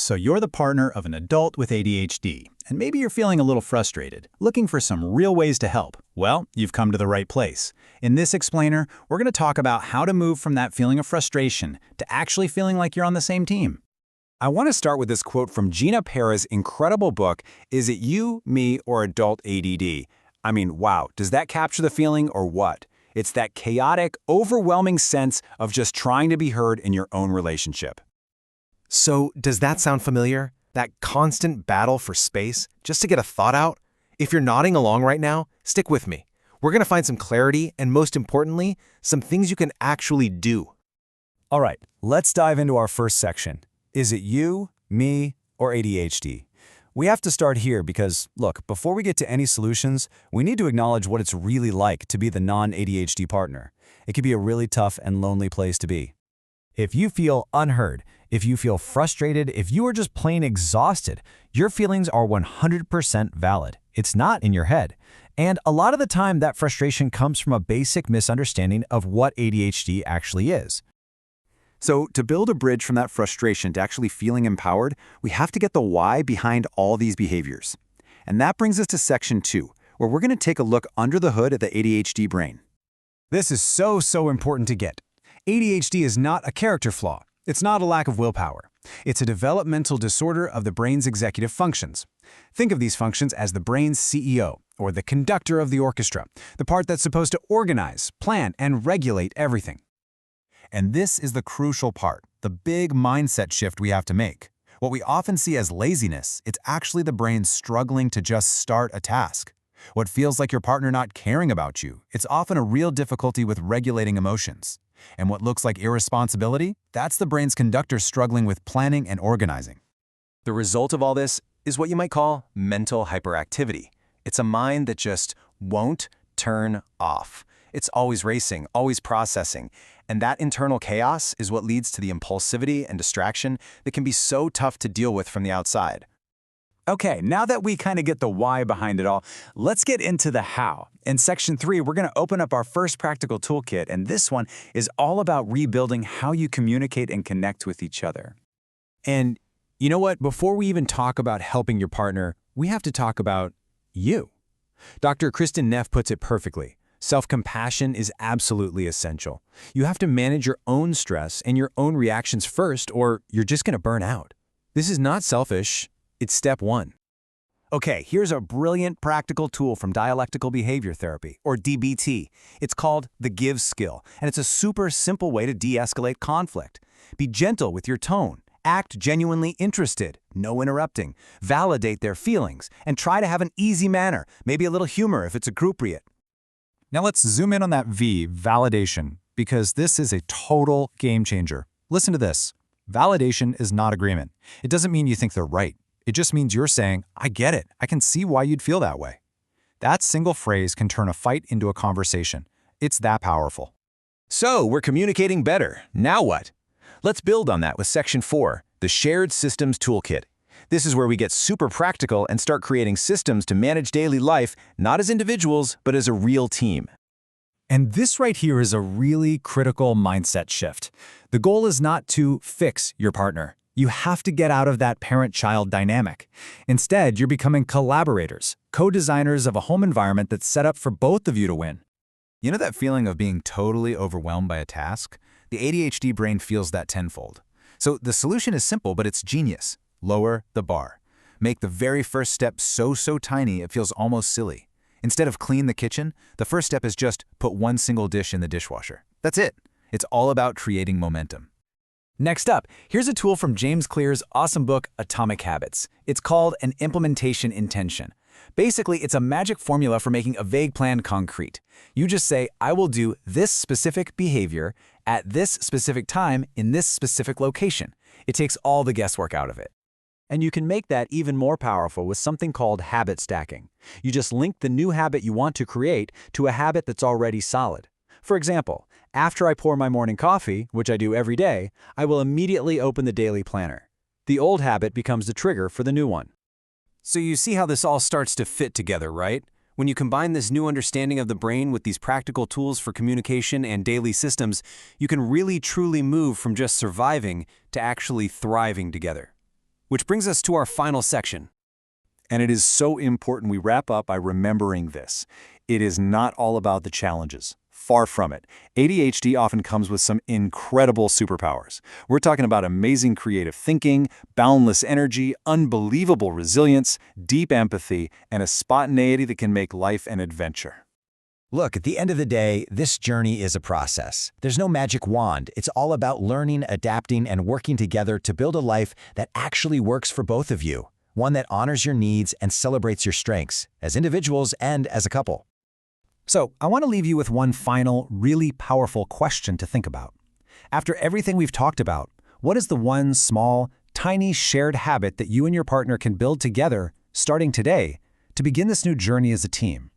So you're the partner of an adult with ADHD, and maybe you're feeling a little frustrated, looking for some real ways to help. Well, you've come to the right place. In this explainer, we're going to talk about how to move from that feeling of frustration to actually feeling like you're on the same team. I want to start with this quote from Gina Para's incredible book, Is It You, Me, or Adult ADD? I mean, wow, does that capture the feeling or what? It's that chaotic, overwhelming sense of just trying to be heard in your own relationship. So, does that sound familiar? That constant battle for space, just to get a thought out? If you're nodding along right now, stick with me. We're going to find some clarity and, most importantly, some things you can actually do. All right, let's dive into our first section. Is it you, me, or ADHD? We have to start here because, look, before we get to any solutions, we need to acknowledge what it's really like to be the non-ADHD partner. It can be a really tough and lonely place to be. If you feel unheard, if you feel frustrated, if you are just plain exhausted, your feelings are 100% valid. It's not in your head. And a lot of the time, that frustration comes from a basic misunderstanding of what ADHD actually is. So to build a bridge from that frustration to actually feeling empowered, we have to get the why behind all these behaviors. And that brings us to section 2, where we're going to take a look under the hood at the ADHD brain. This is so important to get. ADHD is not a character flaw. It's not a lack of willpower. It's a developmental disorder of the brain's executive functions. Think of these functions as the brain's CEO, or the conductor of the orchestra, the part that's supposed to organize, plan, and regulate everything. And this is the crucial part, the big mindset shift we have to make. What we often see as laziness, it's actually the brain struggling to just start a task. What feels like your partner not caring about you, it's often a real difficulty with regulating emotions. And what looks like irresponsibility, that's the brain's conductor struggling with planning and organizing. The result of all this is what you might call mental hyperactivity. It's a mind that just won't turn off. It's always racing, always processing. And that internal chaos is what leads to the impulsivity and distraction that can be so tough to deal with from the outside. Okay, now that we kind of get the why behind it all, let's get into the how. In section 3, we're going to open up our first practical toolkit, and this one is all about rebuilding how you communicate and connect with each other. And you know what? Before we even talk about helping your partner, we have to talk about you. Dr. Kristen Neff puts it perfectly. Self-compassion is absolutely essential. You have to manage your own stress and your own reactions first, or you're just going to burn out. This is not selfish. It's step 1. Okay, here's a brilliant practical tool from dialectical behavior therapy, or DBT. It's called the GIVE skill, and it's a super simple way to de-escalate conflict. Be gentle with your tone. Act genuinely interested, no interrupting. Validate their feelings, and try to have an easy manner, maybe a little humor if it's appropriate. Now let's zoom in on that V, validation, because this is a total game changer. Listen to this. Validation is not agreement. It doesn't mean you think they're right. It just means you're saying, I get it. I can see why you'd feel that way. That single phrase can turn a fight into a conversation. It's that powerful. So we're communicating better. Now what? Let's build on that with section 4, the Shared Systems Toolkit. This is where we get super practical and start creating systems to manage daily life, not as individuals, but as a real team. And this right here is a really critical mindset shift. The goal is not to fix your partner. You have to get out of that parent-child dynamic. Instead, you're becoming collaborators, co-designers of a home environment that's set up for both of you to win. You know that feeling of being totally overwhelmed by a task? The ADHD brain feels that tenfold. So the solution is simple, but it's genius. Lower the bar. Make the very first step so tiny it feels almost silly. Instead of clean the kitchen, the first step is just put one single dish in the dishwasher. That's it. It's all about creating momentum. Next up, here's a tool from James Clear's awesome book, Atomic Habits. It's called an implementation intention. Basically, it's a magic formula for making a vague plan concrete. You just say, I will do this specific behavior at this specific time in this specific location. It takes all the guesswork out of it. And you can make that even more powerful with something called habit stacking. You just link the new habit you want to create to a habit that's already solid. For example, after I pour my morning coffee, which I do every day, I will immediately open the daily planner. The old habit becomes the trigger for the new one. So you see how this all starts to fit together, right? When you combine this new understanding of the brain with these practical tools for communication and daily systems, you can really truly move from just surviving to actually thriving together. Which brings us to our final section. And it is so important we wrap up by remembering this. It is not all about the challenges. Far from it. ADHD often comes with some incredible superpowers. We're talking about amazing creative thinking, boundless energy, unbelievable resilience, deep empathy, and a spontaneity that can make life an adventure. Look, at the end of the day, this journey is a process. There's no magic wand. It's all about learning, adapting, and working together to build a life that actually works for both of you. One that honors your needs and celebrates your strengths, as individuals and as a couple. So, I want to leave you with one final, really powerful question to think about. After everything we've talked about, what is the one small, tiny shared habit that you and your partner can build together, starting today, to begin this new journey as a team?